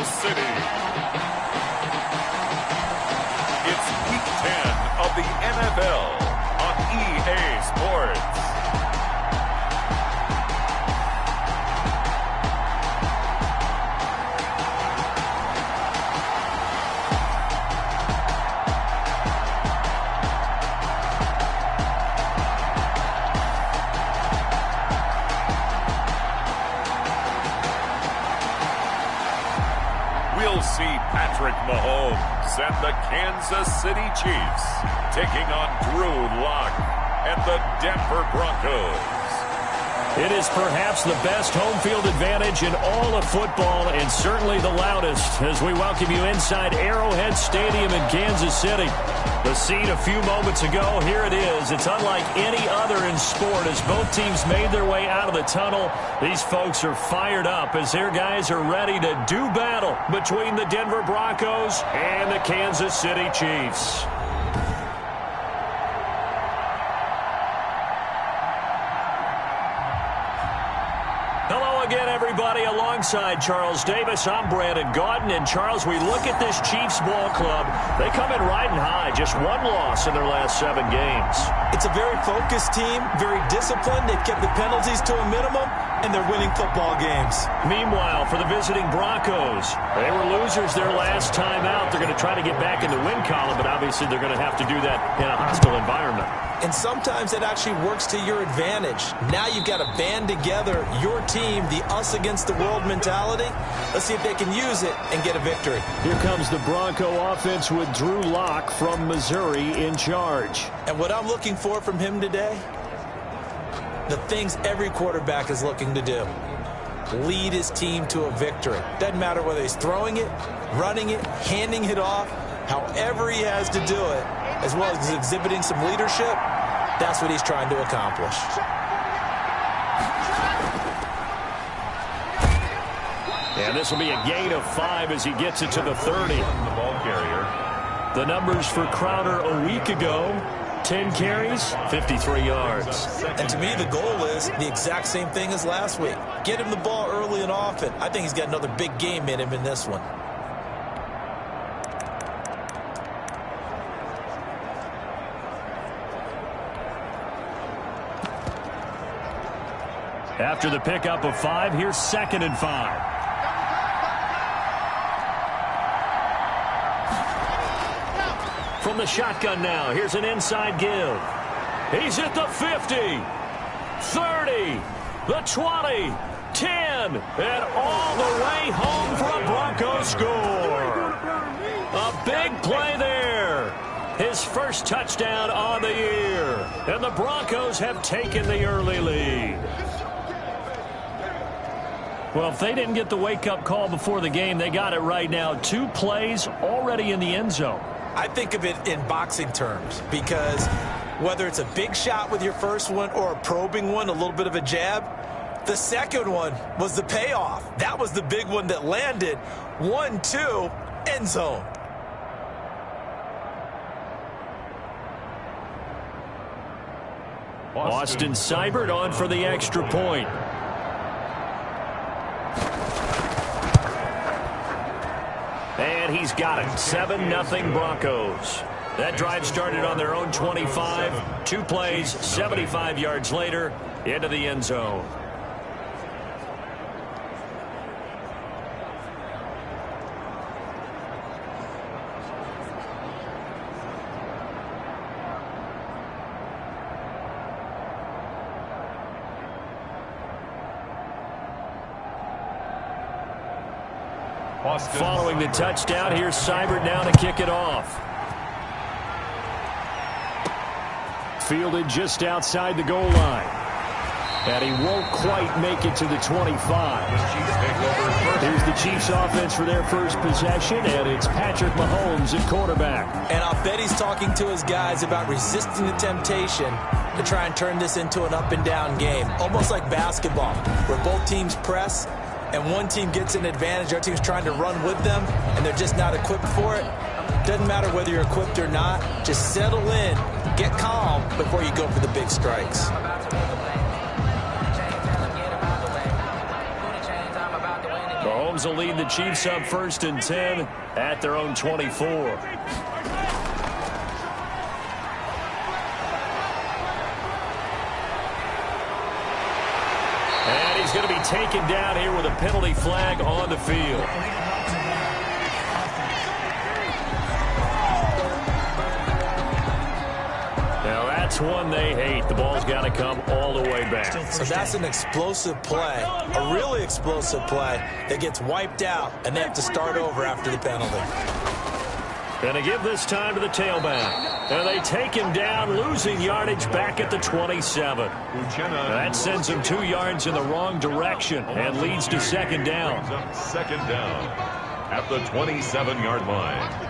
Kansas City. It's Week 10 of the NFL on EA Sports. We'll see Patrick Mahomes and the Kansas City Chiefs taking on Drew Lock and the Denver Broncos. It is perhaps the best home field advantage in all of football, and certainly the loudest, as we welcome you inside Arrowhead Stadium in Kansas City. The scene a few moments ago, here it is. It's unlike any other in sport as both teams made their way out of the tunnel. These folks are fired up as their guys are ready to do battle between the Denver Broncos and the Kansas City Chiefs. Hello again, everybody. Alongside Charles Davis, I'm Brandon Gaudin. And, Charles, we look at this Chiefs ball club. They come in riding high. Just one loss in their last 7 games. It's a very focused team, very disciplined. They've kept the penalties to a minimum, and they're winning football games. Meanwhile, for the visiting Broncos, they were losers their last time out. They're going to try to get back in the win column, but obviously they're going to have to do that in a hostile environment. And sometimes it actually works to your advantage. Now you've got to band together your team, the us against the world mentality. Let's see if they can use it and get a victory. Here comes the Bronco offense with Drew Lock from Missouri in charge. And what I'm looking for from him today, the things every quarterback is looking to do. Lead his team to a victory. Doesn't matter whether he's throwing it, running it, handing it off, however he has to do it, as well as exhibiting some leadership. That's what he's trying to accomplish. And this will be a gain of 5 as he gets it to the 30. The ball carrier. The numbers for Crowder a week ago: 10 carries, 53 yards. And to me, the goal is the exact same thing as last week. Get him the ball early and often. I think he's got another big game in him in this one. After the pickup of 5, here's 2nd and 5. From the shotgun now, here's an inside give. He's at the 50, 30, the 20, 10, and all the way home for a Broncos score. A big play there. His first touchdown on the year. And the Broncos have taken the early lead. Well, if they didn't get the wake-up call before the game, they got it right now. 2 plays already in the end zone. I think of it in boxing terms because whether it's a big shot with your first one or a probing one, a little bit of a jab, the second one was the payoff. That was the big one that landed. 1-2, end zone. Austin Seibert on for the extra point. And he's got it. 7-0 Broncos. That drive started on their own 25. 2 plays, 75 yards later, into the end zone. Following the touchdown, here's Seibert now to kick it off. Fielded just outside the goal line. And he won't quite make it to the 25. Here's the Chiefs offense for their first possession, and it's Patrick Mahomes at quarterback. And I'll bet he's talking to his guys about resisting the temptation to try and turn this into an up-and-down game. Almost like basketball, where both teams press, and one team gets an advantage, our team's trying to run with them, and they're just not equipped for it. Doesn't matter whether you're equipped or not. Just settle in, get calm before you go for the big strikes. Mahomes will lead the Chiefs up 1st and 10 at their own 24. And he's going to be taken down here with a penalty flag on the field. Now that's one they hate. The ball's got to come all the way back. So that's an explosive play, a really explosive play that gets wiped out, and they have to start over after the penalty. And they give this time to the tailback. And they take him down, losing yardage back at the 27. That sends him 2 yards in the wrong direction and leads to 2nd down. Second down at the 27-yard line.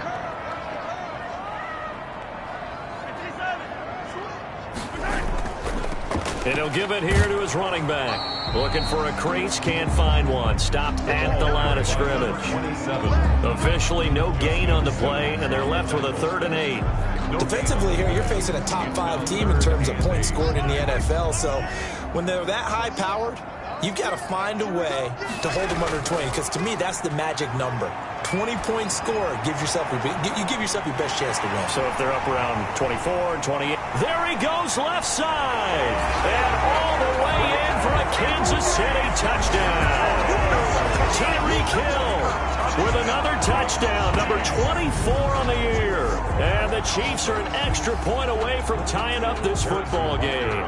And he'll give it here to his running back. Looking for a crease, can't find one. Stopped at the line of scrimmage. Officially no gain on the play, and they're left with a 3rd and 8. Defensively here, you're facing a top 5 team in terms of points scored in the NFL. So when they're that high-powered, you've got to find a way to hold them under 20, because to me, that's the magic number. 20-point score gives yourself your best chance to win. So if they're up around 24, 28. There he goes left side. And all the way in for a Kansas City touchdown. Tyreek Hill with another touchdown, number 24 on the year. And the Chiefs are an extra point away from tying up this football game.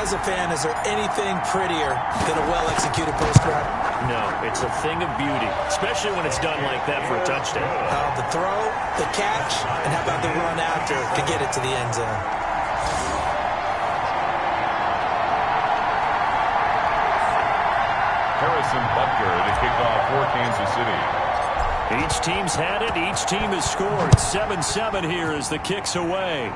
As a fan, is there anything prettier than a well-executed post grab? No, it's a thing of beauty, especially when it's done like that for a touchdown. The throw, the catch, and how about the run after to get it to the end zone? Harrison Butker to kick off for Kansas City. Each team's had it. Each team has scored. 7-7 here as the kick's away.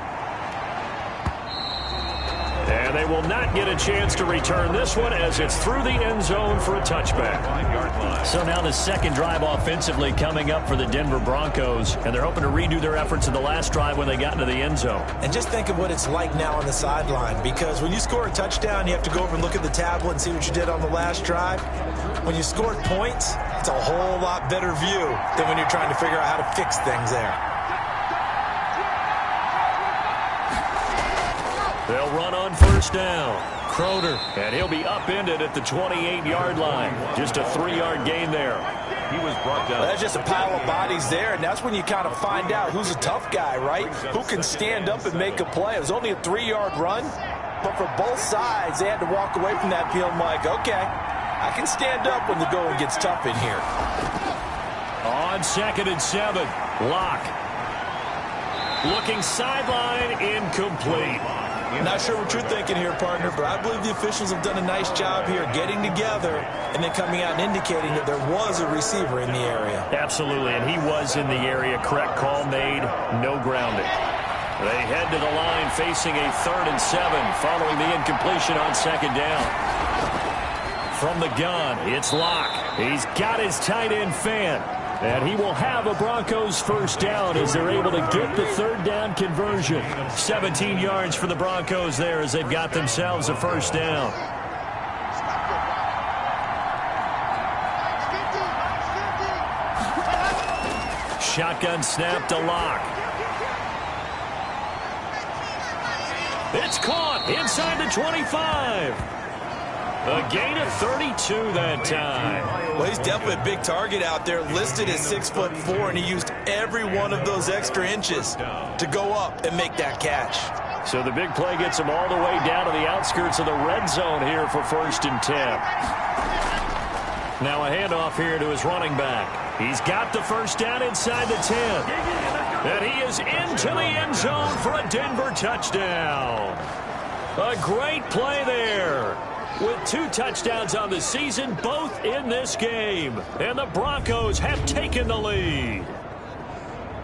And they will not get a chance to return this one as it's through the end zone for a touchback. So now the second drive offensively coming up for the Denver Broncos, and they're hoping to redo their efforts in the last drive when they got into the end zone. And just think of what it's like now on the sideline, because when you score a touchdown, you have to go over and look at the tablet and see what you did on the last drive. When you scored points, it's a whole lot better view than when you're trying to figure out how to fix things there. They'll run on 1st down. Crowder, and he'll be upended at the 28-yard line. Just a 3-yard gain there. He was brought down. That's just a pile of bodies there, and that's when you kind of find out who's a tough guy, right? Who can stand up and make a play. It was only a 3-yard run, but for both sides, they had to walk away from that field like, okay, I can stand up when the going gets tough in here. On 2nd and 7, Locke. Looking sideline, incomplete. Not sure what you're thinking here, partner, but I believe the officials have done a nice job here getting together and then coming out and indicating that there was a receiver in the area. Absolutely, and he was in the area. Correct call made, no grounding. They head to the line facing a 3rd and 7 following the incompletion on 2nd down. From the gun, it's Locke. He's got his tight end fan. And he will have a Broncos 1st down as they're able to get the 3rd down conversion. 17 yards for the Broncos there as they've got themselves a 1st down. Shotgun snap to Locke. It's caught inside the 25. A gain of 32 that time. Well, he's definitely a big target out there, listed at 6'4", and he used every one of those extra inches to go up and make that catch. So the big play gets him all the way down to the outskirts of the red zone here for 1st and 10. Now a handoff here to his running back. He's got the 1st down inside the 10. And he is into the end zone for a Denver touchdown. A great play there. With 2 touchdowns on the season, both in this game. And the Broncos have taken the lead.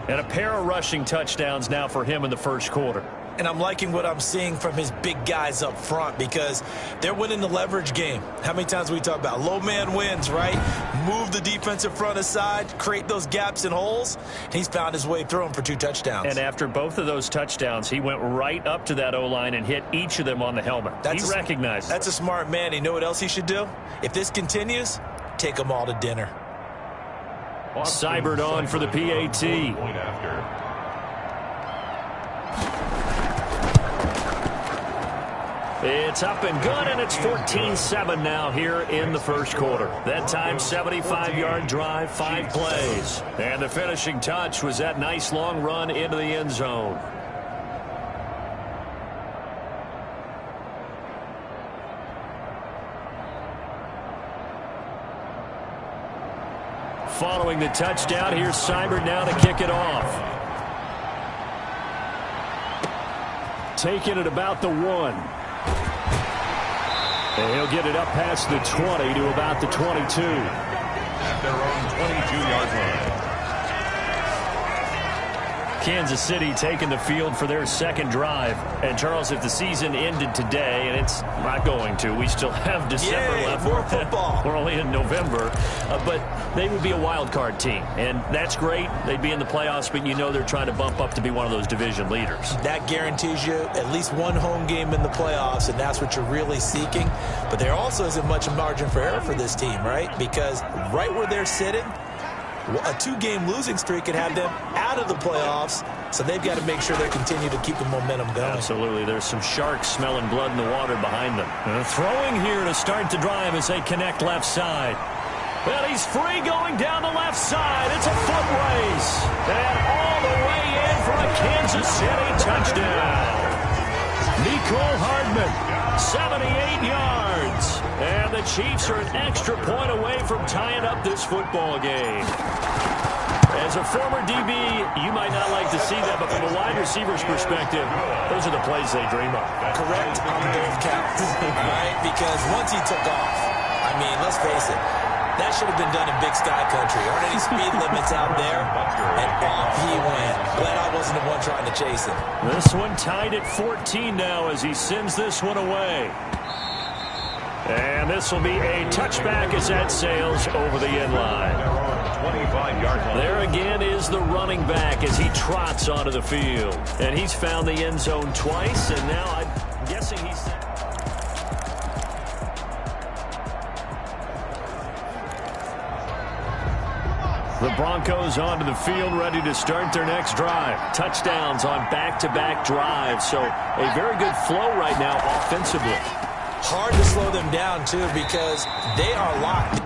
And a pair of rushing touchdowns now for him in the 1st quarter. And I'm liking what I'm seeing from his big guys up front because they're winning the leverage game. How many times we talk about low man wins, right? Move the defensive front aside, create those gaps and holes. He's found his way through them for 2 touchdowns. And after both of those touchdowns, he went right up to that O-line and hit each of them on the helmet. He recognized it. That's a smart man. You know what else he should do? If this continues, take them all to dinner. Seibert on for the PAT. It's up and good, and it's 14-7 now here in the first quarter. That time, 75-yard drive, 5 plays. And the finishing touch was that nice long run into the end zone. Following the touchdown, here's Seibert now to kick it off. Taking it about the 1. And he'll get it up past the 20 to about the 22. At their own 22-yard line. Kansas City taking the field for their second drive. And, Charles, if the season ended today, and it's not going to, we still have December left. More football. We're only in November. But they would be a wild card team. And that's great. They'd be in the playoffs, but you know they're trying to bump up to be one of those division leaders. That guarantees you at least one home game in the playoffs, and that's what you're really seeking. But there also isn't much margin for error for this team, right? Because right where they're sitting, a 2-game losing streak could have them out of the playoffs, so they've got to make sure they continue to keep the momentum going. Absolutely. There's some sharks smelling blood in the water behind them. Throwing here to start the drive as they connect left side. Well, he's free going down the left side. It's a foot race. And all the way in for a Kansas City touchdown. Mecole Hardman, 78 yards. And the Chiefs are an extra point away from tying up this football game. As a former DB, you might not like to see that, but from a wide receiver's perspective, those are the plays they dream of. Correct on both counts. All right, because once he took off, I mean, let's face it, that should have been done in Big Sky Country. Aren't any speed limits out there? And off he went. Glad I wasn't the one trying to chase him. This one tied at 14 now as he sends this one away. And this will be a touchback as that sails over the end line. 25-yard line. There again is the running back as he trots onto the field. And he's found the end zone twice, and now I'm guessing he's... The Broncos onto the field, ready to start their next drive. Touchdowns on back-to-back drives, so a very good flow right now offensively. Hard to slow them down, too, because they are locked.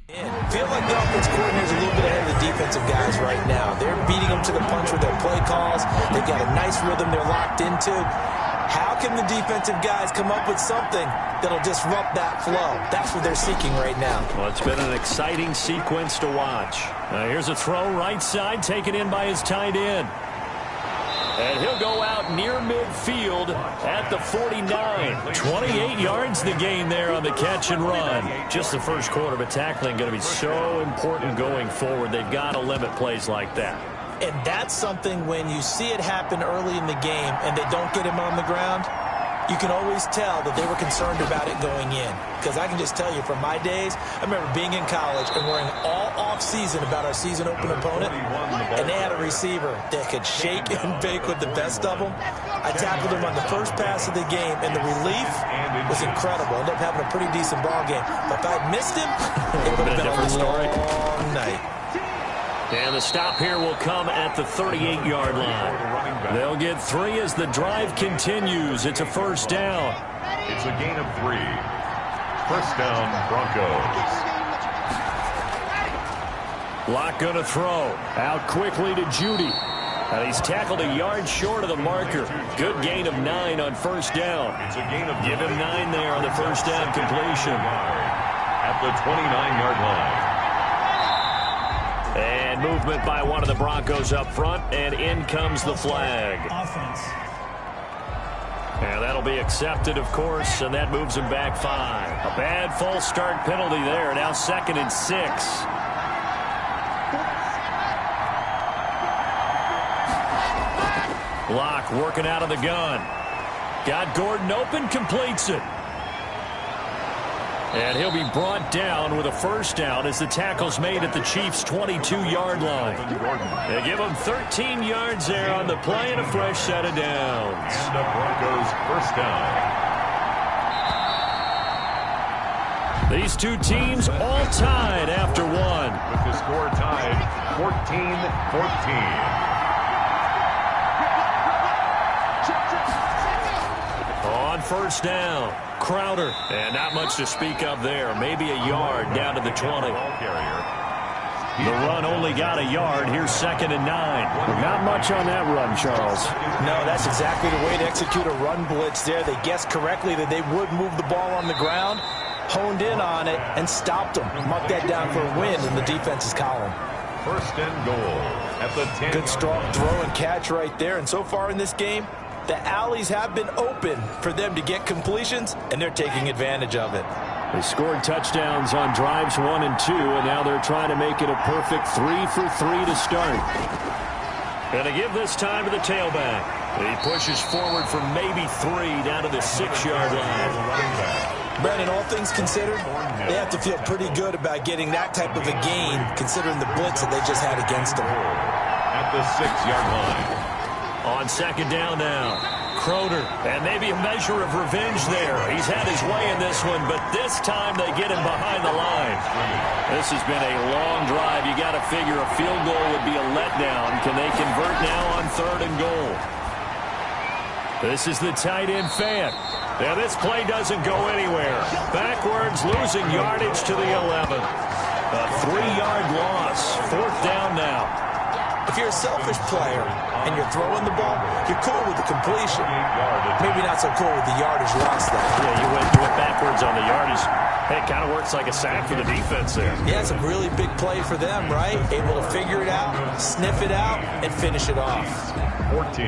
Feel like the offense coordinator is a little bit ahead of the defensive guys right now. They're beating them to the punch with their play calls. They've got a nice rhythm they're locked into. How can the defensive guys come up with something that'll disrupt that flow? That's what they're seeking right now. Well, it's been an exciting sequence to watch. Here's a throw right side, taken in by his tight end. And he'll go out near midfield at the 49. 28 yards the gain there on the catch and run. Just the first quarter, but tackling going to be so important going forward. They've got to limit plays like that. And that's something when you see it happen early in the game and they don't get him on the ground, you can always tell that they were concerned about it going in. Because I can just tell you from my days, I remember being in college and worrying all off-season about our season open opponent, and they had a receiver that could shake and bake with the best of them. I tackled him on the first pass of the game, and the relief was incredible. Ended up having a pretty decent ball game. But if I'd missed him, it would have been a long night. And the stop here will come at the 38-yard line. They'll get 3 as the drive continues. It's a first down. It's a gain of 3. First down, Broncos. Locke going to throw. Out quickly to Judy. And he's tackled a yard short of the marker. Good gain of 9 on first down. It's a gain of Give him 9 there on the first down completion. At the 29-yard line. And movement by one of the Broncos up front, and in comes the flag. Offense. And that'll be accepted, of course, and that moves him back 5. A bad false start penalty there. Now 2nd and 6. Locke working out of the gun. Got Gordon open, completes it. And he'll be brought down with a first down as the tackle's made at the Chiefs' 22-yard line. They give him 13 yards there on the play and a fresh set of downs. And the Broncos first down. These two teams all tied after one. With the score tied 14-14. On first down, Crowder. And not much to speak of there. Maybe a yard down to the 20. The run only got a yard. Here's 2nd and 9. Not much on that run, Charles. No, that's exactly the way to execute a run blitz there. They guessed correctly that they would move the ball on the ground, honed in on it, and stopped them. Marked that down for a win in the defense's column. First and goal at the 10. Good strong throw and catch right there. And so far in this game, the alleys have been open for them to get completions, and they're taking advantage of it. They scored touchdowns on drives 1 and 2, and now they're trying to make it a perfect 3 for 3 to start. And to give this time to the tailback. He pushes forward for maybe 3 down to the 6-yard line. Brandon, all things considered, they have to feel pretty good about getting that type of a gain, considering the blitz that they just had against them. At the 6-yard line. On 2nd down now, Crowder, and maybe a measure of revenge there. He's had his way in this one, but this time they get him behind the line. This has been a long drive. You got to figure a field goal would be a letdown. Can they convert now on 3rd and goal? This is the tight end Fant. Now this play doesn't go anywhere. Backwards, losing yardage to the 11. A 3-yard loss. 4th down now. If you're a selfish player and you're throwing the ball, you're cool with the completion. Maybe not so cool with the yardage loss, though. Yeah, you went backwards on the yardage. Hey, it kind of works like a sack for the defense there. Yeah, it's a really big play for them, right? Able to figure it out, sniff it out, and finish it off. 14.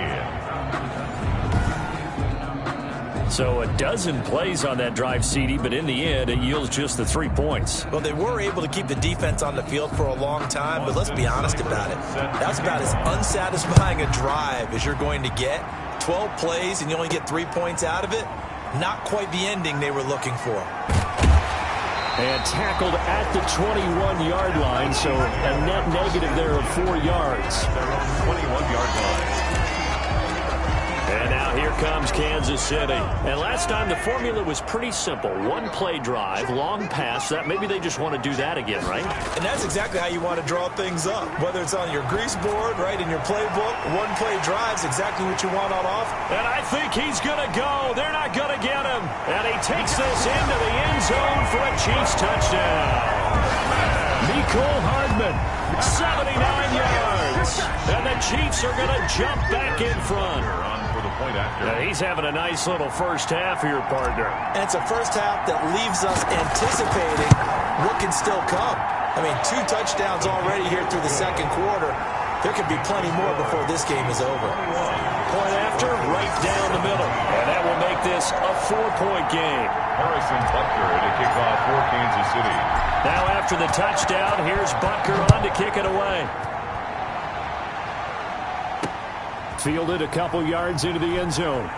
So a dozen plays on that drive, CD, but in the end, it yields just the 3 points. Well, they were able to keep the defense on the field for a long time, but let's be honest about it. That's about as unsatisfying a drive as you're going to get. 12 plays and you only get 3 points out of it. Not quite the ending they were looking for. And tackled at the 21-yard line, so a net negative there of 4 yards. Their own 21-yard line. And now here comes Kansas City. And last time the formula was pretty simple. 1-play drive, long pass. That maybe they just want to do that again, right? And that's exactly how you want to draw things up. Whether it's on your grease board, right, in your playbook, 1-play drive's exactly what you want on off. And I think he's going to go. They're not going to get him. And he takes this into the end zone for a Chiefs touchdown. Mecole Hardman, 79 yards. And the Chiefs are going to jump back in front. Yeah, he's having a nice little first half here, partner. And it's a first half that leaves us anticipating what can still come. I mean, 2 touchdowns already here through the second quarter. There could be plenty more before this game is over. Point after, right down the middle. And that will make this a 4-point game. Harrison Butker to kick off for Kansas City. Now after the touchdown, here's Butker on to kick it away. Fielded a couple yards into the end zone.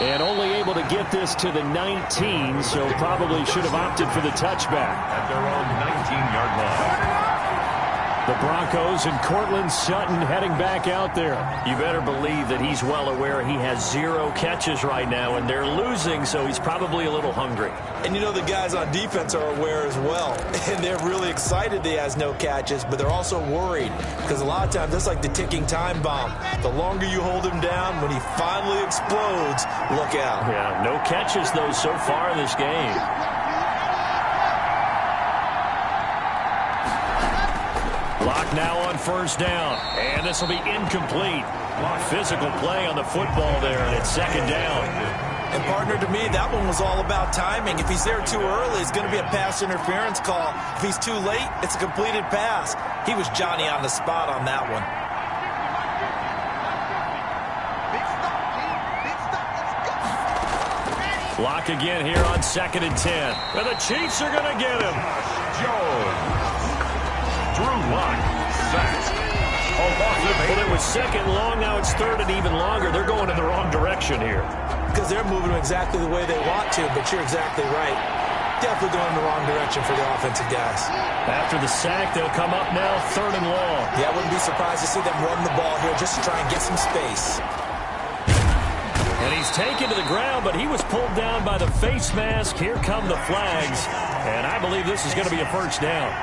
And only able to get this to the 19, so probably should have opted for the touchback. At their own 19-yard line. The Broncos and Courtland Sutton heading back out there. You better believe that he's well aware he has 0 catches right now, and they're losing, so he's probably a little hungry. And you know the guys on defense are aware as well. And they're really excited that he has no catches, but they're also worried. Because a lot of times, that's like the ticking time bomb. The longer you hold him down, when he finally explodes, look out. Yeah, no catches, though, so far in this game. Clock now on first down, and this will be incomplete. Physical play on the football there, and it's second down. And partner, to me, that one was all about timing. If he's there too early, it's going to be a pass interference call. If he's too late, it's a completed pass. He was Johnny on the spot on that one. Lock again here on 2nd and 10. And the Chiefs are going to get him. Jones. Drew Lock sacked. Well, it was 2nd long. Now it's 3rd and even longer. They're going in the wrong direction here. Because they're moving exactly the way they want to, but you're exactly right. Definitely going in the wrong direction for the offensive guys. After the sack, they'll come up now 3rd and long. Yeah, I wouldn't be surprised to see them run the ball here just to try and get some space. And he's taken to the ground, but he was pulled down by the face mask. Here come the flags. And I believe this is going to be a first down.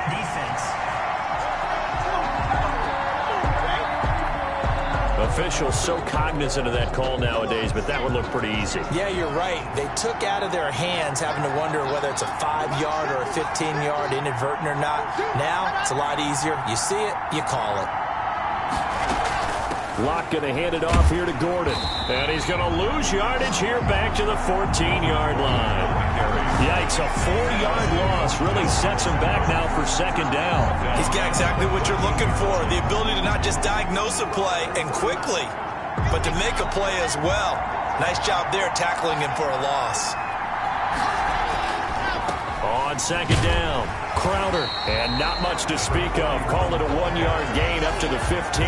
Officials so cognizant of that call nowadays, but that would look pretty easy. Yeah, you're right. They took out of their hands having to wonder whether it's a 5-yard or a 15-yard inadvertent or not. Now, it's a lot easier. You see it, you call it. Locke going to hand it off here to Gordon. And he's going to lose yardage here back to the 14-yard line. Yikes, a 4-yard loss really sets him back now for second down. He's got exactly what you're looking for, the ability to not just diagnose a play and quickly, but to make a play as well. Nice job there tackling him for a loss. On second down, Crowder, and not much to speak of. Call it a 1-yard gain up to the 15.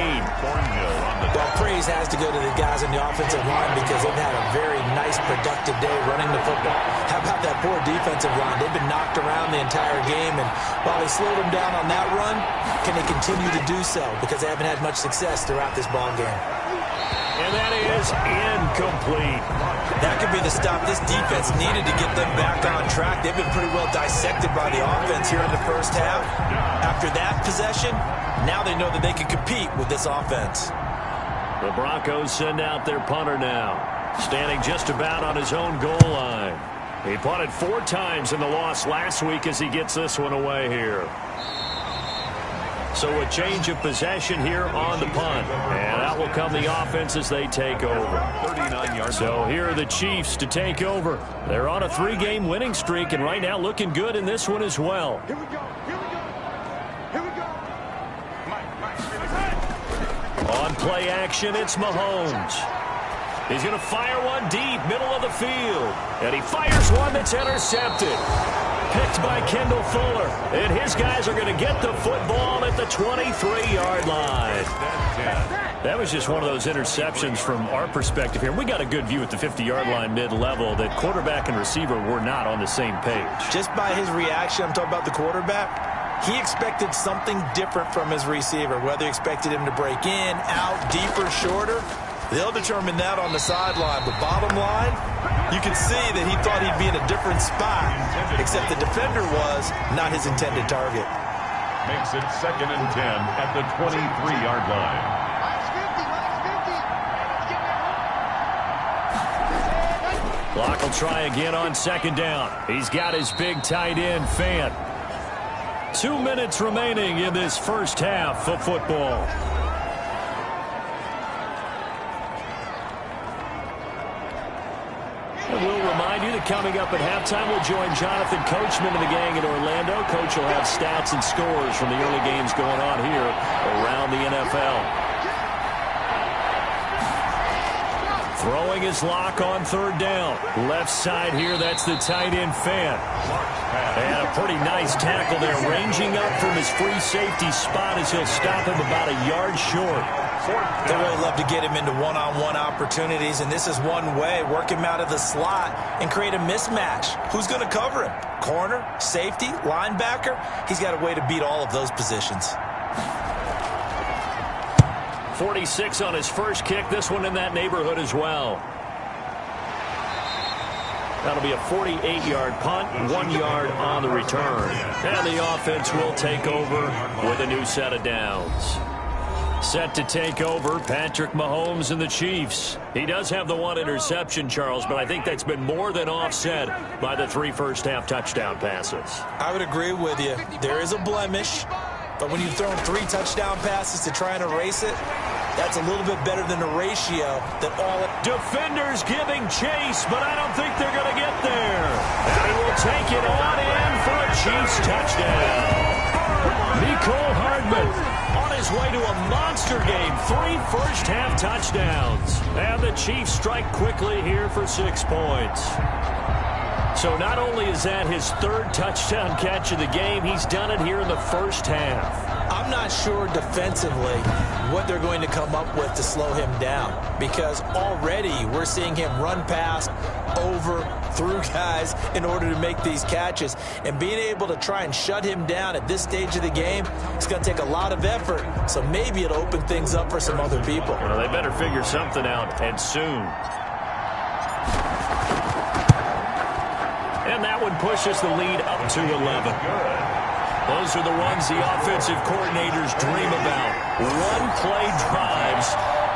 Well, praise has to go to the guys on the offensive line because they've had a very nice, productive day running the football. How about that poor defensive line? They've been knocked around the entire game, and while they slowed them down on that run, can they continue to do so? Because they haven't had much success throughout this ball game. And that is incomplete. That could be the stop this defense needed to get them back on track. They've been pretty well dissected by the offense here in the first half. After that possession, now they know that they can compete with this offense. The Broncos send out their punter now, standing just about on his own goal line. He punted 4 times in the loss last week as he gets this one away here. So a change of possession here on the punt. And out will come the offense as they take over. 39 yards. So here are the Chiefs to take over. They're on a 3-game winning streak and right now looking good in this one as well. Here we go. Here we go. Here we go. On play action, it's Mahomes. He's going to fire one deep, middle of the field. And he fires one that's intercepted. Picked by Kendall Fuller. And his guys are going to get the football at the 23-yard line. That was just one of those interceptions from our perspective here. We got a good view at the 50-yard line mid-level that quarterback and receiver were not on the same page. Just by his reaction, I'm talking about the quarterback, he expected something different from his receiver, whether he expected him to break in, out, deeper, shorter. They'll determine that on the sideline. But bottom line, you can see that he thought he'd be in a different spot, except the defender was not his intended target. Makes it 2nd and 10 at the 23-yard line. Locke will try again on second down. He's got his big tight end, Fant. 2 minutes remaining in this first half of football. And we'll remind you that coming up at halftime, we'll join Jonathan Coachman and the gang in Orlando. Coach will have stats and scores from the early games going on here around the NFL. Throwing his lock on third down. Left side here, that's the tight end Fant. And a pretty nice tackle there, ranging up from his free safety spot as he'll stop him about a yard short. They really love to get him into one-on-one opportunities, and this is one way. Work him out of the slot and create a mismatch. Who's going to cover him? Corner, safety, linebacker? He's got a way to beat all of those positions. 46 on his first kick. This one in that neighborhood as well. That'll be a 48-yard punt, 1 yard on the return. And the offense will take over with a new set of downs. Set to take over, Patrick Mahomes and the Chiefs. He does have the one interception, Charles, but I think that's been more than offset by the 3 first-half touchdown passes. I would agree with you. There is a blemish, but when you've thrown 3 touchdown passes to try and erase it, that's a little bit better than the ratio that all... Defenders giving chase, but I don't think they're going to get there. And he will take it on in for a Chiefs touchdown. Mecole Hardman on his way to a monster game. 3 first-half touchdowns. And the Chiefs strike quickly here for 6 points. So not only is that his 3rd touchdown catch of the game, he's done it here in the first half. I'm not sure defensively what they're going to come up with to slow him down, because already we're seeing him run past, over, through guys in order to make these catches. And being able to try and shut him down at this stage of the game, it's going to take a lot of effort. So maybe it'll open things up for some other people. Well, they better figure something out, and soon. And that one pushes the lead up to 11. Those are the runs the offensive coordinators dream about. One-play drives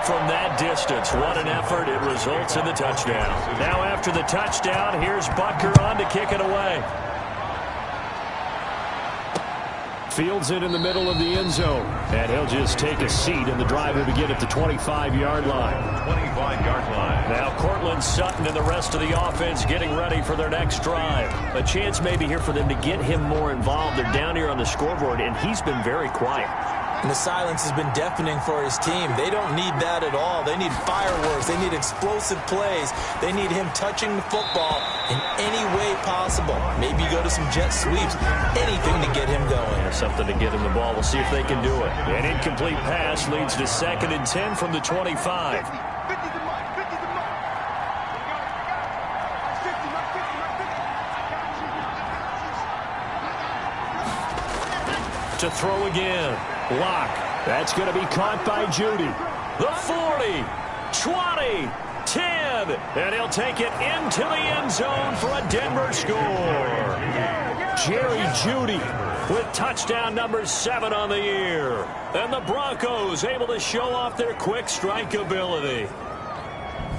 from that distance. What an effort. It results in the touchdown. Now after the touchdown, here's Butker on to kick it away. Fields it in the middle of the end zone. And he'll just take a seat, and the drive will begin at the 25-yard line. 25-yard line. Now Cortland Sutton and the rest of the offense getting ready for their next drive. A chance maybe here for them to get him more involved. They're down here on the scoreboard, and he's been very quiet. And the silence has been deafening for his team. They don't need that at all. They need fireworks. They need explosive plays. They need him touching the football in any way possible. Maybe go to some jet sweeps. Anything to get him going. Something to get him the ball. We'll see if they can do it. An incomplete pass leads to 2nd and 10 from the 25. To throw again. Lock. That's going to be caught by Jeudy. The 40, 20, 10. And he'll take it into the end zone for a Denver score. Jerry Jeudy with touchdown number 7 on the year. And the Broncos able to show off their quick strike ability.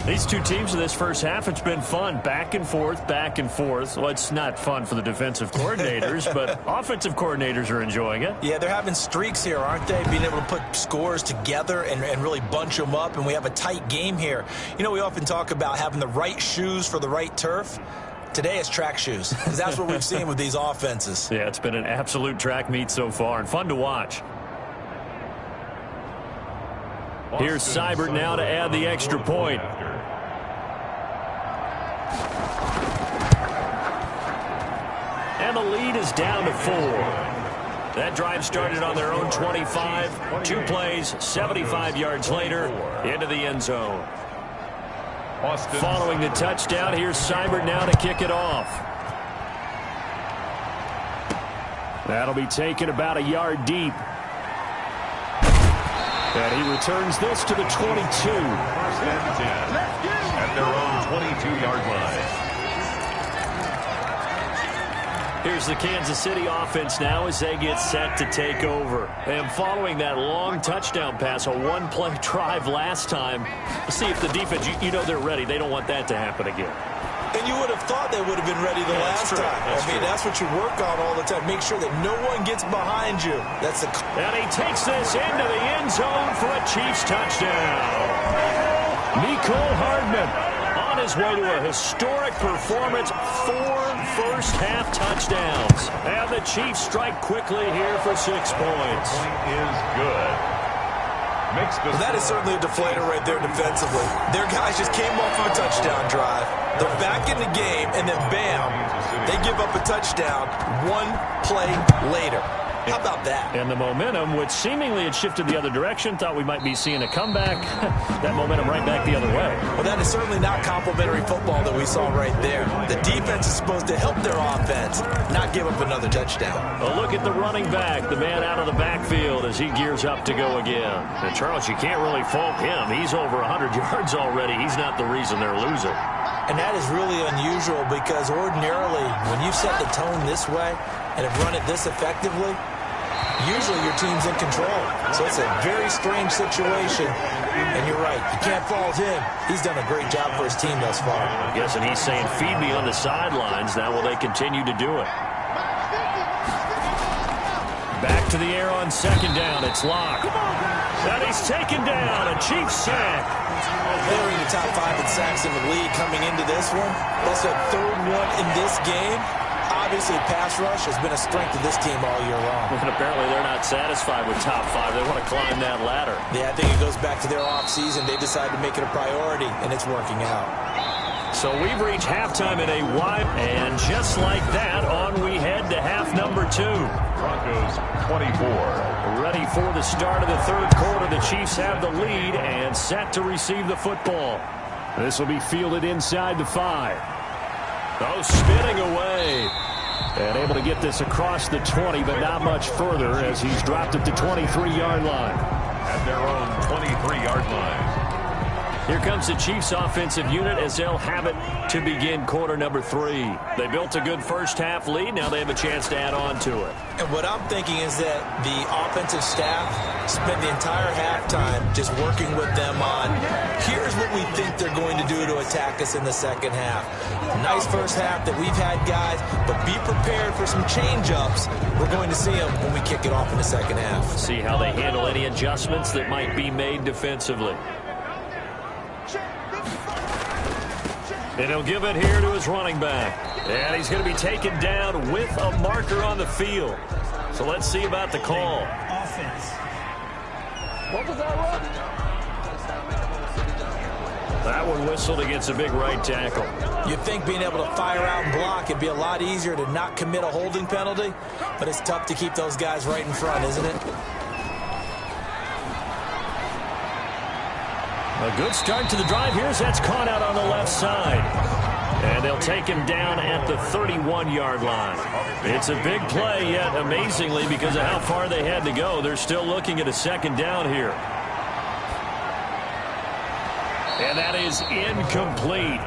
These two teams in this first half, it's been fun. Back and forth, back and forth. Well, it's not fun for the defensive coordinators, but offensive coordinators are enjoying it. Yeah, they're having streaks here, aren't they? Being able to put scores together and really bunch them up, and we have a tight game here. You know, we often talk about having the right shoes for the right turf. Today it's track shoes, because that's what we've seen with these offenses. Yeah, it's been an absolute track meet so far, and fun to watch. Here's Seibert now to add the extra point. And the lead is down to 4. That drive started on their own 25. 2 plays, 75 yards later, into the end zone. Following the touchdown, here's Seibert now to kick it off. That'll be taken about a yard deep. And he returns this to the 22. 1st and 10 at their own 22-yard line. Here's the Kansas City offense now as they get set to take over. And following that long touchdown pass, a 1-play drive last time, let's see if the defense, you know they're ready. They don't want that to happen again. And you would have thought they would have been ready the last time. That's what you work on all the time. Make sure that no one gets behind you. And he takes this into the end zone for a Chiefs touchdown. Mecole Hardman on his way to a historic performance, 4 first-half touchdowns. And the Chiefs strike quickly here for 6 points. Point is good. That is certainly a deflator right there defensively. Their guys just came off of a touchdown drive. They're back in the game, and then bam, they give up a touchdown 1 play later. How about that? And the momentum, which seemingly had shifted the other direction, thought we might be seeing a comeback. That momentum right back the other way. Well, that is certainly not complimentary football that we saw right there. The defense is supposed to help their offense, not give up another touchdown. A look at the running back, the man out of the backfield as he gears up to go again. And Charles, you can't really fault him. He's over 100 yards already. He's not the reason they're losing. And that is really unusual because ordinarily, when you set the tone this way and have run it this effectively, usually your team's in control. So it's a very strange situation. And you're right, you can't fault him. He's done a great job for his team thus far. I'm guessing he's saying, feed me on the sidelines. Now will they continue to do it? Back to the air on second down. It's Locke. And he's taken down. A Chiefs sack. They're in the top 5 in sacks in the league coming into this one. That's their 3rd one in this game. Obviously, pass rush has been a strength of this team all year long. And apparently they're not satisfied with top 5. They want to climb that ladder. Yeah, I think it goes back to their offseason. They decided to make it a priority, and it's working out. So we've reached halftime in a wide, and just like that, on we head to half number 2. Broncos 24. Ready for the start of the 3rd quarter. The Chiefs have the lead and set to receive the football. This will be fielded inside the 5. Oh, spinning away. And able to get this across the 20, but not much further as he's dropped at the 23-yard line. At their own 23-yard line. Here comes the Chiefs offensive unit as they'll have it to begin quarter number 3. They built a good first-half lead. Now they have a chance to add on to it. And what I'm thinking is that the offensive staff spent the entire halftime just working with them on, here's what we think they're going to do to attack us in the second half. Nice first half that we've had, guys, but be prepared for some change-ups. We're going to see them when we kick it off in the second half. See how they handle any adjustments that might be made defensively. And he'll give it here to his running back. And he's going to be taken down with a marker on the field. So let's see about the call. Offense. What was that run? That one whistled against a big right tackle. You'd think being able to fire out and block, it'd be a lot easier to not commit a holding penalty. But it's tough to keep those guys right in front, isn't it? A good start to the drive. Here's that's caught out on the left side. And they'll take him down at the 31-yard line. It's a big play, yet amazingly, because of how far they had to go, they're still looking at a second down here. And that is incomplete.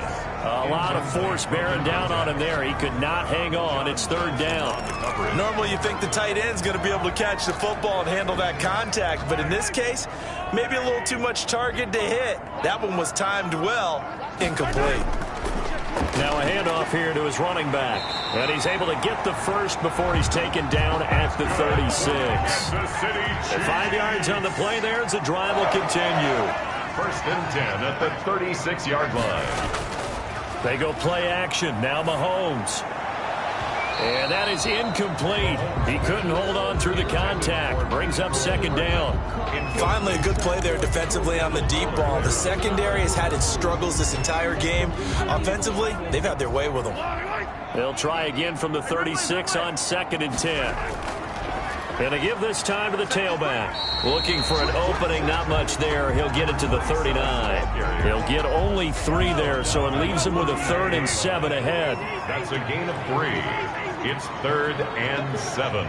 A lot of force bearing down on him there. He could not hang on. It's 3rd down. Normally you think the tight end's going to be able to catch the football and handle that contact, but in this case, maybe a little too much target to hit. That one was timed well. Incomplete. Now a handoff here to his running back. And he's able to get the first before he's taken down at the 36. And 5 yards on the play there as the drive will continue. 1st and 10 at the 36-yard line. They go play action. Now Mahomes. And that is incomplete. He couldn't hold on through the contact. Brings up 2nd down. Finally, a good play there defensively on the deep ball. The secondary has had its struggles this entire game. Offensively, they've had their way with them. They'll try again from the 36 on 2nd and 10. And they give this time to the tailback. Looking for an opening, not much there. He'll get it to the 39. He'll get only 3 there, so it leaves him with a 3rd and 7 ahead. That's a gain of 3. It's 3rd and 7.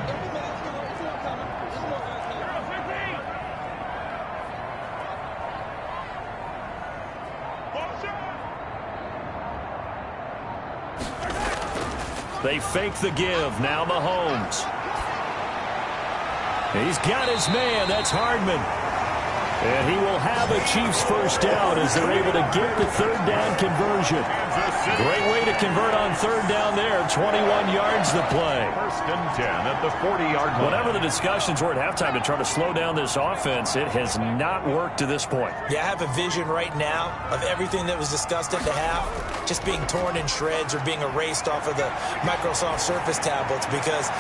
They fake the give. Now Mahomes. He's got his man. That's Hardman. And he will have a Chiefs first down as they're able to get the third down conversion. Great way to convert on third down there. 21 yards to play. First and 10 at the 40-yard line. Whatever the discussions were at halftime to try to slow down this offense, it has not worked to this point. Yeah, I have a vision right now of everything that was discussed at the half just being torn in shreds or being erased off of the Microsoft Surface tablets because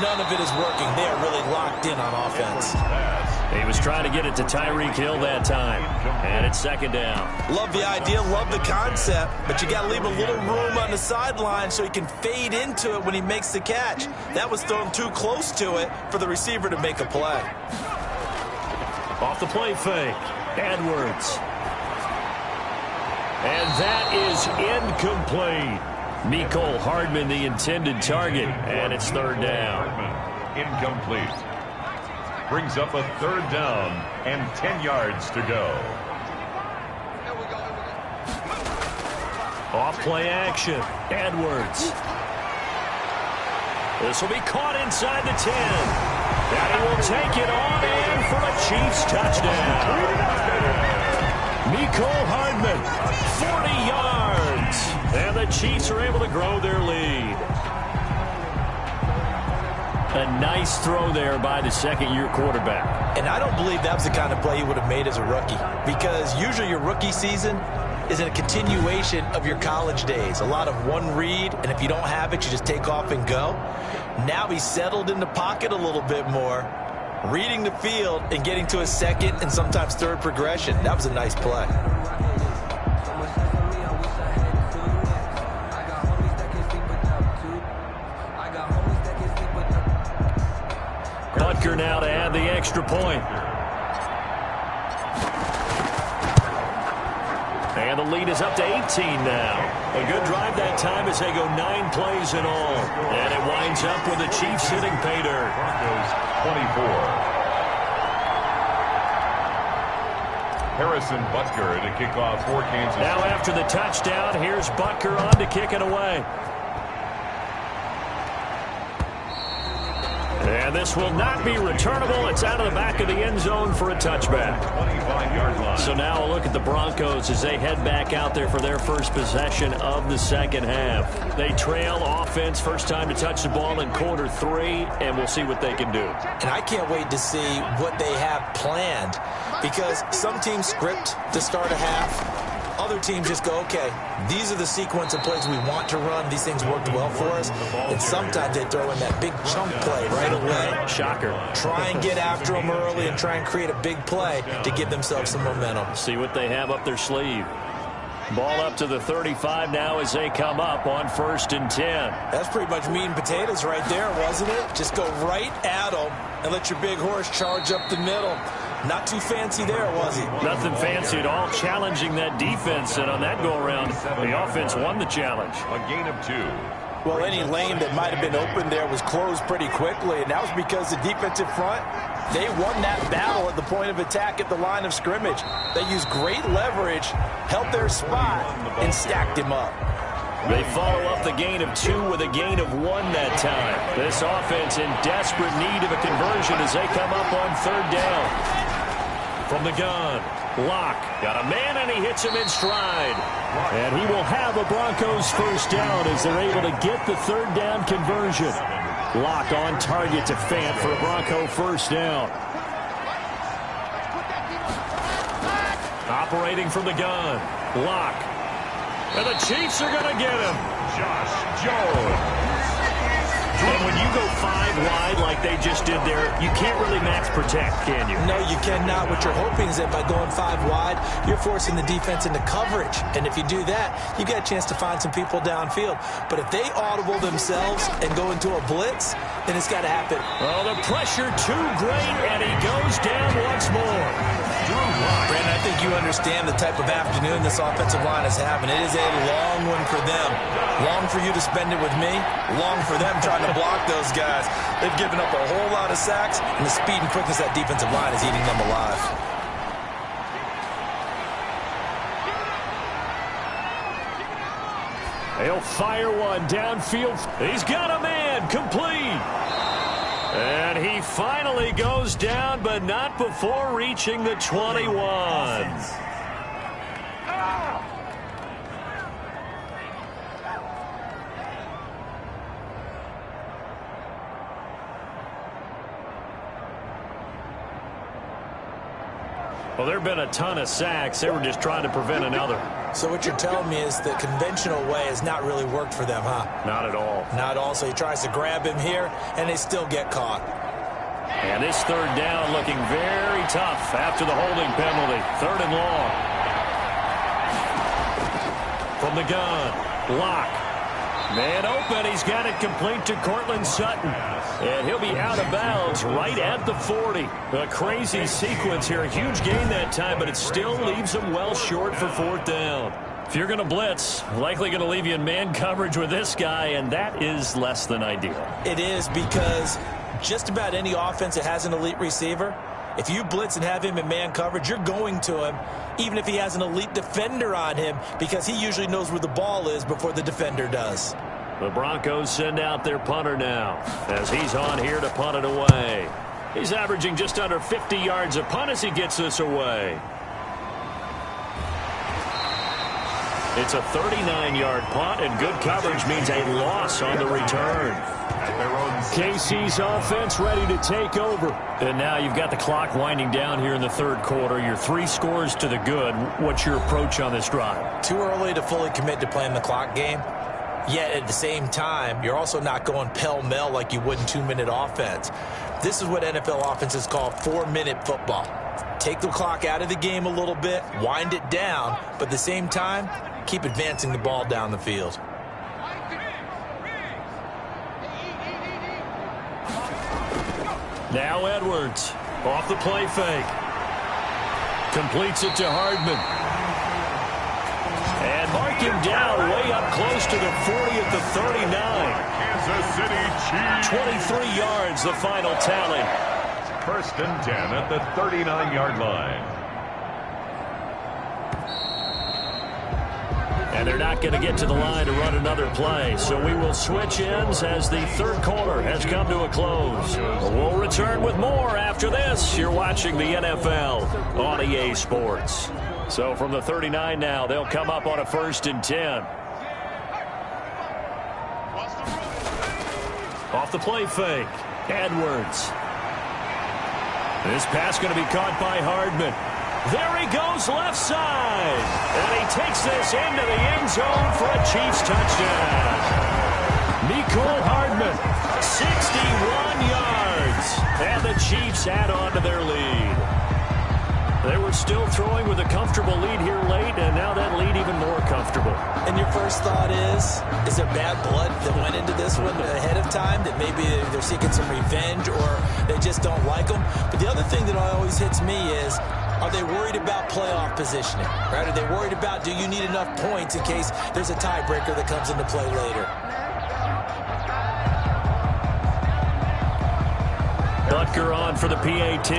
none of it is working. They are really locked in on offense. He was trying to get it to Tyreek Hill that time. And it's second down. Love the idea, love the concept, but you got to leave a little room on the sideline so he can fade into it when he makes the catch. That was thrown too close to it for the receiver to make a play. Off the play fake, Edwards. And that is incomplete. Mecole Hardman, the intended target, and it's third down. Incomplete. Brings up a third down and 10 yards to go. Off play action, Edwards. This will be caught inside the 10. And he will take it on in for a Chiefs touchdown. Mecole Hardman, 40 yards. And the Chiefs are able to grow their lead. A nice throw there by the second-year quarterback. And I don't believe that was the kind of play he would have made as a rookie because usually your rookie season is a continuation of your college days. A lot of one read, and if you don't have it, you just take off and go. Now he's settled in the pocket a little bit more, reading the field and getting to his second and sometimes third progression. That was a nice play. Butker now to add the extra point. And the lead is up to 18 now. A good drive that time as they go 9 plays in all. And it winds up with the Chiefs hitting pay dirt. Broncos 24. Harrison Butker to kick off for Kansas. Now after the touchdown, here's Butker on to kick it away. And this will not be returnable. It's out of the back of the end zone for a touchback. 25-yard line. So now a look at the Broncos as they head back out there for their first possession of the second half. They trail offense, first time to touch the ball in quarter 3, and we'll see what they can do. And I can't wait to see what they have planned because some teams script to start a half. Other teams just go, okay, these are the sequence of plays we want to run. These things worked well for us. And sometimes they throw in that big chunk play right away. Shocker. Try and get after them early and try and create a big play to give themselves some momentum. See what they have up their sleeve. Ball up to the 35 now as they come up on first and 10. That's pretty much meat and potatoes right there, wasn't it? Just go right at them and let your big horse charge up the middle. Not too fancy there, was he? Nothing fancy at all, challenging that defense, and on that go-around, the offense won the challenge. A gain of 2. Well, any lane that might have been open there was closed pretty quickly, and that was because the defensive front, they won that battle at the point of attack at the line of scrimmage. They used great leverage, held their spot, and stacked him up. They follow up the gain of 2 with a gain of 1 that time. This offense in desperate need of a conversion as they come up on third down. From the gun, Locke got a man and he hits him in stride. And he will have a Broncos first down as they're able to get the third down conversion. Locke on target to Fant for a Bronco first down. Operating from the gun, Locke. And the Chiefs are going to get him. Josh Jones. And when you go 5 wide like they just did there, you can't really max protect, can you? No, you cannot. What you're hoping is that by going 5 wide, you're forcing the defense into coverage. And if you do that, you get a chance to find some people downfield. But if they audible themselves and go into a blitz, then it's got to happen. Oh, the pressure too great, and he goes down once more. Brandon, I think you understand the type of afternoon this offensive line is having. It is a long one for them. Long for you to spend it with me. Long for them trying to block those guys. They've given up a whole lot of sacks, and the speed and quickness of that defensive line is eating them alive. He'll fire one downfield. He's got a man complete. And And he finally goes down, but not before reaching the 21. Well, there have been a ton of sacks. They were just trying to prevent another. So what you're telling me is the conventional way has not really worked for them, huh? Not at all. Not at all. So he tries to grab him here, and they still get caught. And this third down looking very tough after the holding penalty. 3rd and long. From the gun, Locke. Man open, he's got it complete to Courtland Sutton. And he'll be out of bounds right at the 40. A crazy sequence here. A huge gain that time, but it still leaves him well short for 4th down. If you're going to blitz, likely going to leave you in man coverage with this guy, and that is less than ideal. It is, because just about any offense that has an elite receiver, if you blitz and have him in man coverage, you're going to him, even if he has an elite defender on him, because he usually knows where the ball is before the defender does. The Broncos send out their punter now, as he's on here to punt it away. He's averaging just under 50 yards a punt as he gets this away. It's a 39-yard punt, and good coverage means a loss on the return. KC's offense ready to take over. And now you've got the clock winding down here in the 3rd quarter. You're 3 scores to the good. What's your approach on this drive? Too early to fully commit to playing the clock game. Yet at the same time, you're also not going pell-mell like you would in 2-minute offense. This is what NFL offenses call 4-minute football. Take the clock out of the game a little bit, wind it down, but at the same time, keep advancing the ball down the field. Now Edwards, off the play fake. Completes it to Hardman. And mark him down way up close to the 40 at the 39. Kansas City Chiefs. 23 yards, the final tally. 1st and 10 at the 39-yard line. And they're not going to get to the line to run another play. So we will switch ends as the 3rd quarter has come to a close. We'll return with more after this. You're watching the NFL on EA Sports. So from the 39 now, they'll come up on a 1st and 10. Off the play fake, Edwards. This pass going to be caught by Hardman. There he goes left side. And he takes this into the end zone for a Chiefs touchdown. Mecole Hardman, 61 yards. And the Chiefs add on to their lead. They were still throwing with a comfortable lead here late, and now that lead even more comfortable. And your first thought is there bad blood that went into this one ahead of time, that maybe they're seeking some revenge or they just don't like them? But the other thing that always hits me is, are they worried about playoff positioning? Right? Are they worried about, do you need enough points in case there's a tiebreaker that comes into play later? Butker on for the PAT.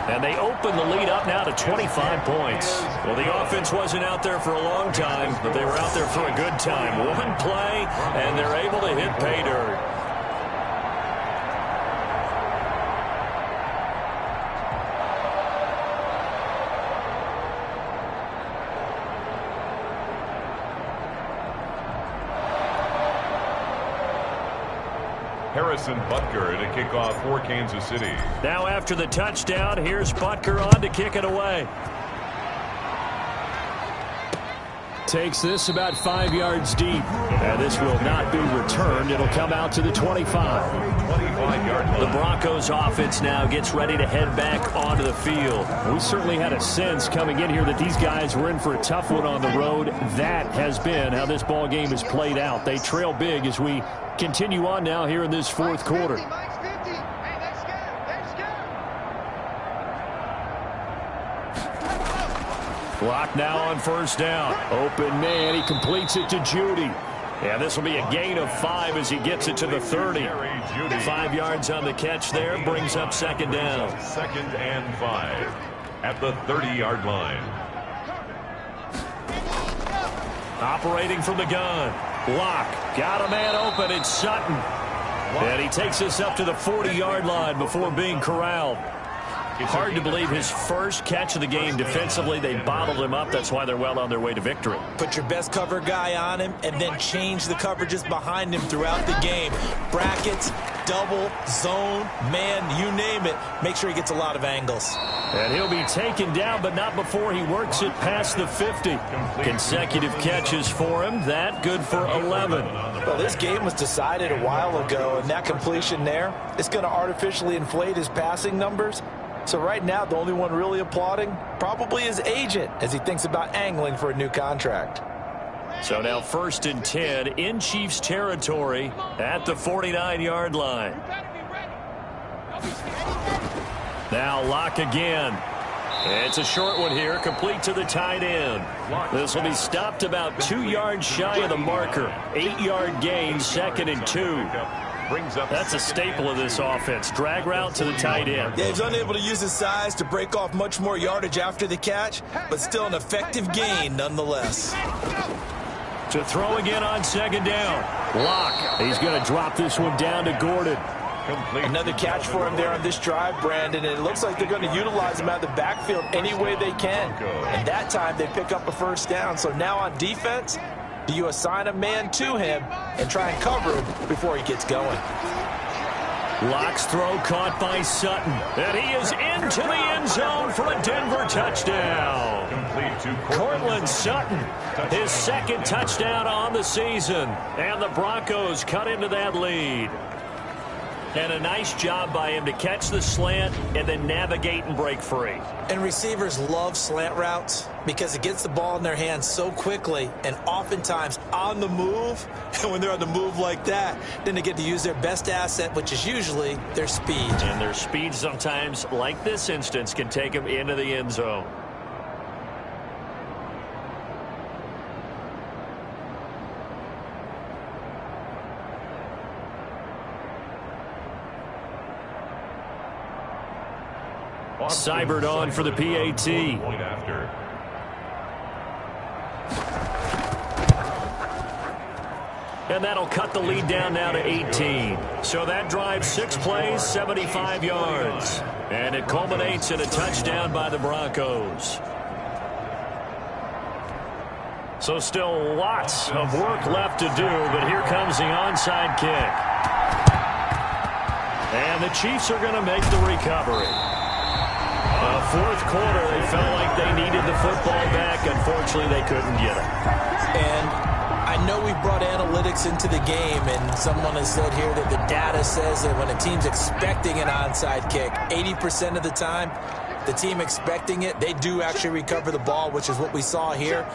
And they open the lead up now to 25 points. Well, the offense wasn't out there for a long time, but they were out there for a good time. One play, and they're able to hit pay dirt. Harrison Butker to kick off for Kansas City. Now after the touchdown, here's Butker on to kick it away. Takes this about 5 yards deep. And this will not be returned. It'll come out to the 25. 25-yard line. The Broncos offense now gets ready to head back onto the field. We certainly had a sense coming in here that these guys were in for a tough one on the road. That has been how this ball game has played out. They trail big as we continue on now here in this 4th quarter. Clock now on 1st down. Open man, he completes it to Judy. Yeah, this will be a gain of 5 as he gets it to the 30. 5 yards on the catch there, brings up 2nd down. 2nd and 5 at the 30-yard line. Operating from the gun, Locke got a man open. It's Sutton. And he takes us up to the 40-yard line before being corralled. Hard to believe his first catch of the game defensively. They bottled him up. That's why they're well on their way to victory. Put your best cover guy on him and then change the coverages behind him throughout the game. Brackets, double, zone, man, you name it. Make sure he gets a lot of angles. And he'll be taken down, but not before he works it past the 50. Consecutive catches for him. That good for 11. Well, this game was decided a while ago, and that completion there is going to artificially inflate his passing numbers. So right now, the only one really applauding probably his agent as he thinks about angling for a new contract. So now 1st and 10 in Chiefs territory at the 49-yard line. Now Locke again. It's a short one here, complete to the tight end. This will be stopped about 2 yards shy of the marker. 8-yard gain, 2nd and 2. That's a staple of this offense. Drag route to the tight end. Yeah, he's unable to use his size to break off much more yardage after the catch, but still an effective gain nonetheless. To throw again on 2nd down. Locke. He's going to drop this one down to Gordon. Another catch for him there on this drive, Brandon, and it looks like they're going to utilize him out of the backfield any way they can. And that time they pick up a 1st down. So now on defense, do you assign a man to him and try and cover him before he gets going? Locke's throw caught by Sutton. And he is into the end zone for a Denver touchdown. Courtland Sutton, his 2nd touchdown on the season. And the Broncos cut into that lead. And a nice job by him to catch the slant and then navigate and break free. And receivers love slant routes because it gets the ball in their hands so quickly and oftentimes on the move. And when they're on the move like that, then they get to use their best asset, which is usually their speed. And their speed sometimes, like this instance, can take them into the end zone. Seibert on for the PAT. And that'll cut the lead down now to 18. So that drives 6 plays, 75 yards. And it culminates in a touchdown by the Broncos. So still lots of work left to do, but here comes the onside kick. And the Chiefs are going to make the recovery. 4th quarter, they felt like they needed the football back. Unfortunately, they couldn't get it. And I know we brought analytics into the game, and someone has said here that the data says that when a team's expecting an onside kick, 80% of the time, the team expecting it, they do actually recover the ball, which is what we saw here.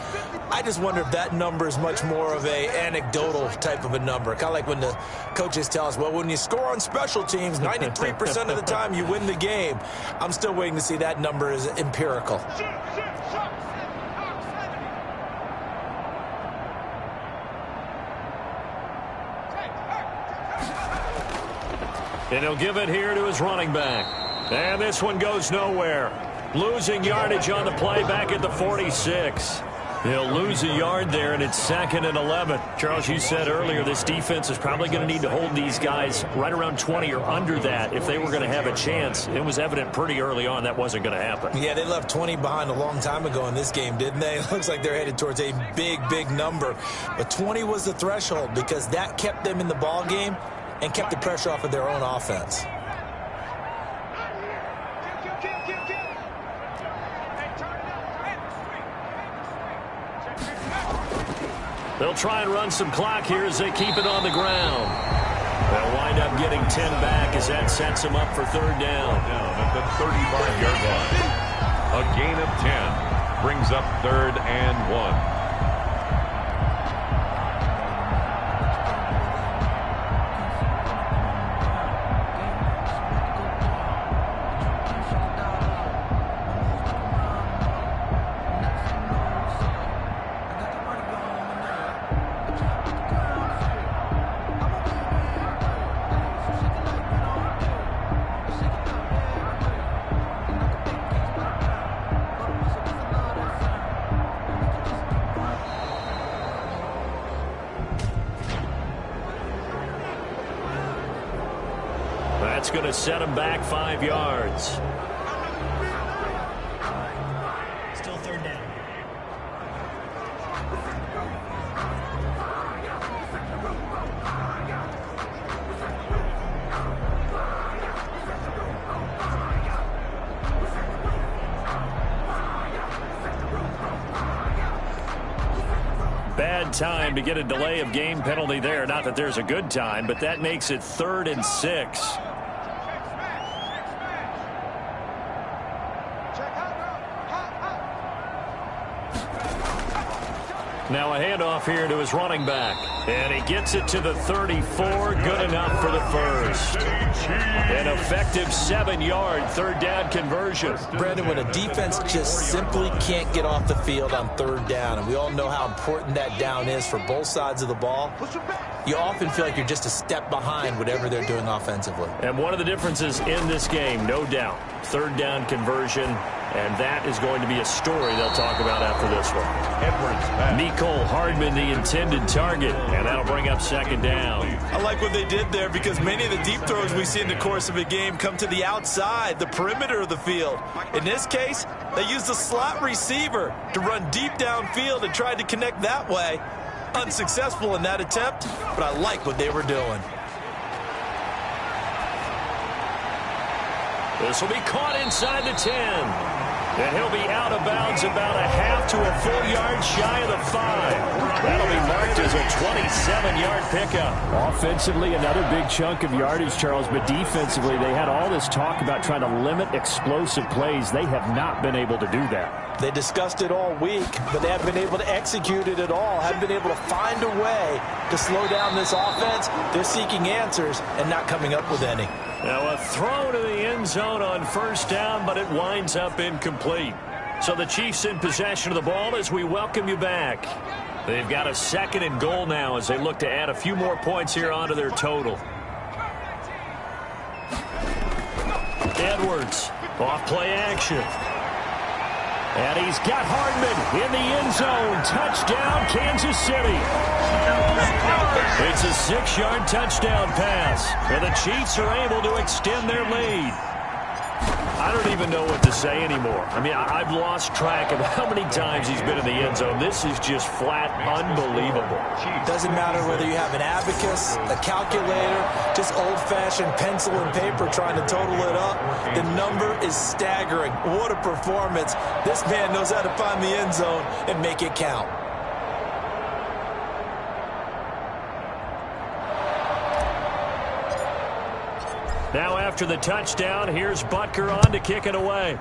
I just wonder if that number is much more of a anecdotal type of a number. Kind of like when the coaches tell us, well, when you score on special teams, 93% of the time you win the game. I'm still waiting to see that number is empirical. And he'll give it here to his running back. And this one goes nowhere. Losing yardage on the play back at the 46. He'll lose a yard there, and it's 2nd and 11. Charles, you said earlier this defense is probably going to need to hold these guys right around 20 or under that if they were going to have a chance. It was evident pretty early on that wasn't going to happen. Yeah, they left 20 behind a long time ago in this game, didn't they? It looks like they're headed towards a big, big number. But 20 was the threshold because that kept them in the ball game and kept the pressure off of their own offense. They'll try and run some clock here as they keep it on the ground. They'll wind up getting 10 back as that sets them up for 3rd down. At the 35-yard line. A gain of 10 brings up 3rd and 1. That's going to set him back 5 yards. Still third down. Bad time to get a delay of game penalty there. Not that there's a good time, but that makes it 3rd and 6. Now a handoff here to his running back. And he gets it to the 34. Good enough for the first. An effective 7-yard third down conversion. Brandon, when a defense just simply can't get off the field on third down, and we all know how important that down is for both sides of the ball, you often feel like you're just a step behind whatever they're doing offensively. And one of the differences in this game, no doubt, third down conversion, and that is going to be a story they'll talk about after this one. Mecole Hardman, the intended target, and that'll bring up 2nd down. I like what they did there because many of the deep throws we see in the course of a game come to the outside, the perimeter of the field. In this case, they used a slot receiver to run deep downfield and tried to connect that way. Unsuccessful in that attempt, but I like what they were doing. This will be caught inside the 10. And he'll be out of bounds about a half to a full yard shy of the 5. That'll be marked as a 27-yard pickup. Offensively, another big chunk of yardage, Charles, but defensively, they had all this talk about trying to limit explosive plays. They have not been able to do that. They discussed it all week, but they haven't been able to execute it at all, haven't been able to find a way to slow down this offense. They're seeking answers and not coming up with any. Now a throw to the end zone on 1st down, but it winds up incomplete. So the Chiefs in possession of the ball as we welcome you back. They've got a 2nd and goal now as they look to add a few more points here onto their total. Edwards, off play action. And he's got Hardman in the end zone. Touchdown, Kansas City. It's a 6-yard touchdown pass. And the Chiefs are able to extend their lead. I don't even know what to say anymore. I mean, I've lost track of how many times he's been in the end zone. This is just flat unbelievable. Doesn't matter whether you have an abacus, a calculator, just old-fashioned pencil and paper trying to total it up. The number is staggering. What a performance. This man knows how to find the end zone and make it count. Now after the touchdown, here's Butker on to kick it away.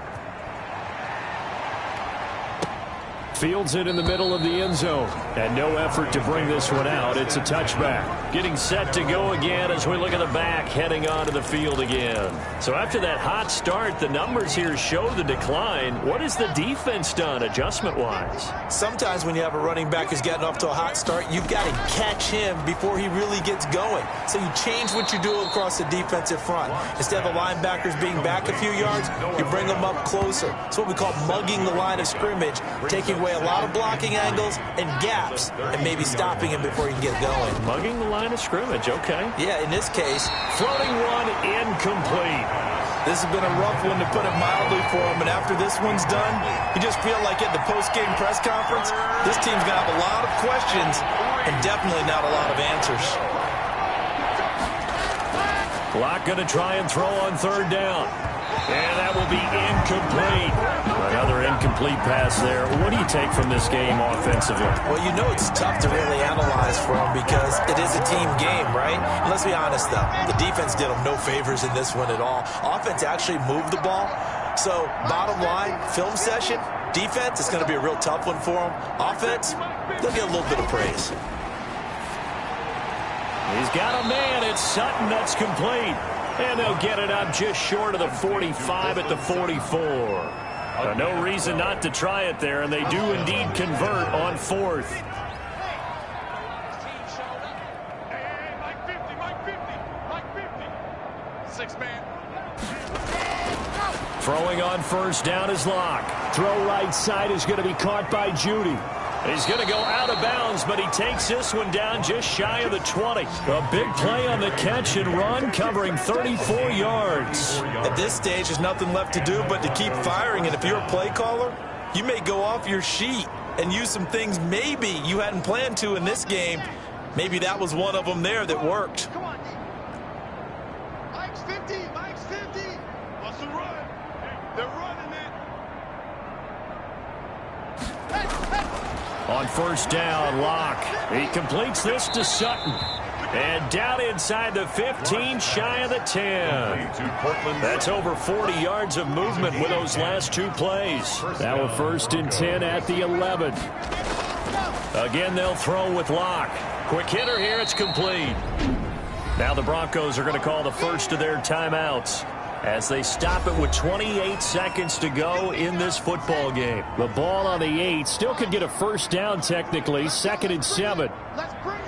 Fields it in the middle of the end zone. And no effort to bring this one out. It's a touchback. Getting set to go again as we look at the back, heading onto the field again. So after that hot start, the numbers here show the decline. What has the defense done adjustment-wise? Sometimes when you have a running back who's gotten off to a hot start, you've got to catch him before he really gets going. So you change what you do across the defensive front. Instead of the linebackers being back a few yards, you bring them up closer. It's what we call mugging the line of scrimmage, taking away a lot of blocking angles and gaps and maybe stopping him before he can get going. Mugging the line of scrimmage, okay. Yeah, in this case, floating one incomplete. This has been a rough one, to put it mildly, for him. And after this one's done, you just feel like at the post-game press conference, this team's going to have a lot of questions and definitely not a lot of answers. Locke going to try and throw on 3rd down. And that will be incomplete. Another incomplete pass there. What do you take from this game offensively? Well, you know it's tough to really analyze for them because it is a team game, right? And let's be honest, though. The defense did them no favors in this one at all. Offense actually moved the ball. So, bottom line, film session, defense, it's going to be a real tough one for them. Offense, they'll get a little bit of praise. He's got a man. It's Sutton. That's complete. And they'll get it up just short of the 45 at the 44. No reason not to try it there, and they do indeed convert on 4th. Mike 50, Mike 50, Mike 50. 6-man. Throwing on 1st down is Locke. Throw right side is going to be caught by Judy. He's going to go out of bounds, but he takes this one down just shy of the 20. A big play on the catch and run, covering 34 yards. At this stage, there's nothing left to do but to keep firing. And if you're a play caller, you may go off your sheet and use some things maybe you hadn't planned to in this game. Maybe that was one of them there that worked. Come on, D. Mike's 50. Mike's 50. What's the run? They're running it. On first down, Locke. He completes this to Sutton. And down inside the 15, shy of the 10. That's over 40 yards of movement with those last two plays. Now a 1st and 10 at the 11. Again, they'll throw with Locke. Quick hitter here, it's complete. Now the Broncos are going to call the first of their timeouts as they stop it with 28 seconds to go in this football game. The ball on the 8 still could get a 1st down technically. 2nd and 7. Let's bring it.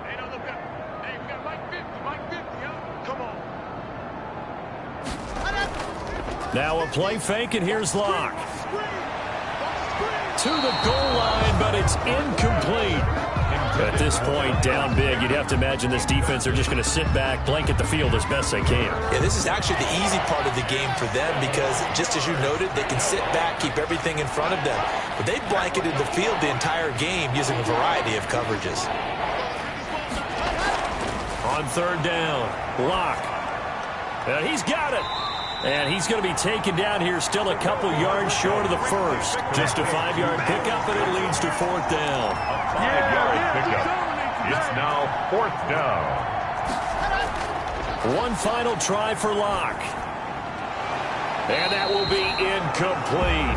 Hey, no, look up. Hey, we got Mike 50. Mike 50, huh? Come on. Now a play fake, and here's Locke. To the goal line, but it's incomplete. At this point, down big, you'd have to imagine this defense are just going to sit back, blanket the field as best they can. Yeah, this is actually the easy part of the game for them because, just as you noted, they can sit back, keep everything in front of them. But they blanketed the field the entire game using a variety of coverages. On 3rd down, Locke. And he's got it. And he's going to be taken down here still a couple yards short of the 1st. Just a 5-yard pickup, and it leads to 4th down. 5-yard pickup. It's now 4th down. One final try for Locke. And that will be incomplete.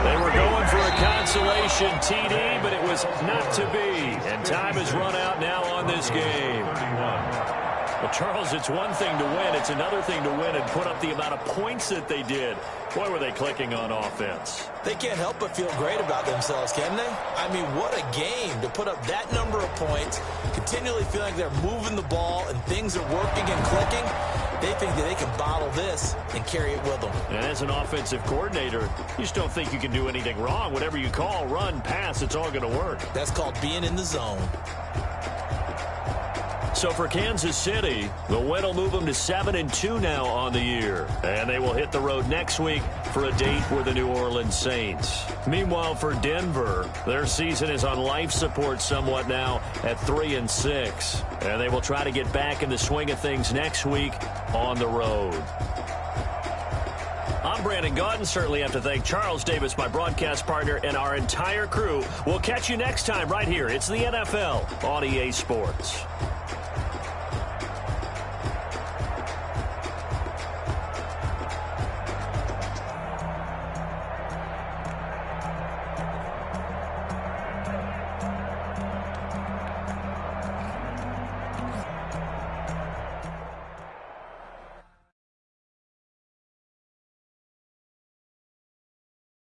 They were going for a consolation TD, but it was not to be. And time has run out now on this game. Well, Charles, it's one thing to win. It's another thing to win and put up the amount of points that they did. Boy, were they clicking on offense. They can't help but feel great about themselves, can they? I mean, what a game to put up that number of points, continually feeling like they're moving the ball and things are working and clicking. They think that they can bottle this and carry it with them. And as an offensive coordinator, you just don't think you can do anything wrong. Whatever you call, run, pass, it's all going to work. That's called being in the zone. So for Kansas City, the win will move them to 7-2 now on the year. And they will hit the road next week for a date with the New Orleans Saints. Meanwhile, for Denver, their season is on life support somewhat now at 3-6. And they will try to get back in the swing of things next week on the road. I'm Brandon Gaudin. Certainly have to thank Charles Davis, my broadcast partner, and our entire crew. We'll catch you next time right here. It's the NFL on EA Sports.